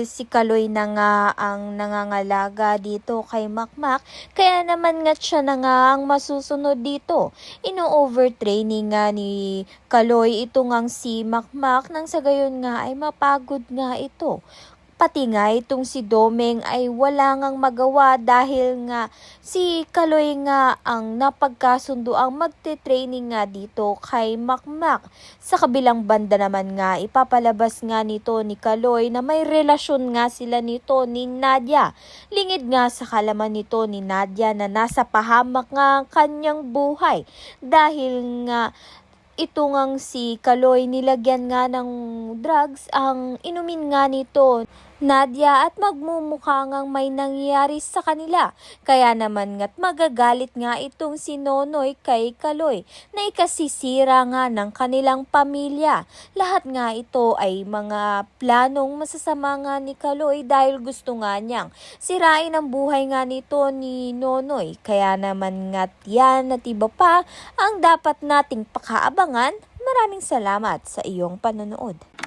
dahil si Kaloy na nga ang nangangalaga dito kay Makmak, kaya naman nga siya na nga ang masusunod dito. Ino-overtraining nga ni Kaloy ito ngang si Makmak nang sa gayon nga ay mapagod nga ito. Pati nga itong si Domeng ay wala ngang magawa dahil nga si Kaloy nga ang napagkasundo ang magte-training nga dito kay Makmak. Sa kabilang banda naman nga ipapalabas nga nito ni Kaloy na may relasyon nga sila nito ni Nadia. Lingid nga sa kalaman nito ni Nadia na nasa pahamak nga ang kanyang buhay dahil nga ito ngang si Kaloy nilagyan nga ng drugs ang inumin nga nito Nadia at magmumukha ngang may nangyayari sa kanila. Kaya naman nga't magagalit nga itong si Nonoy kay Kaloy na ikasisira nga ng kanilang pamilya. Lahat nga ito ay mga planong masasama nga ni Kaloy dahil gusto nga niyang sirain ang buhay nga nito ni Nonoy. Kaya naman nga't yan at iba pa ang dapat nating pakaabangan. Maraming salamat sa iyong panonood.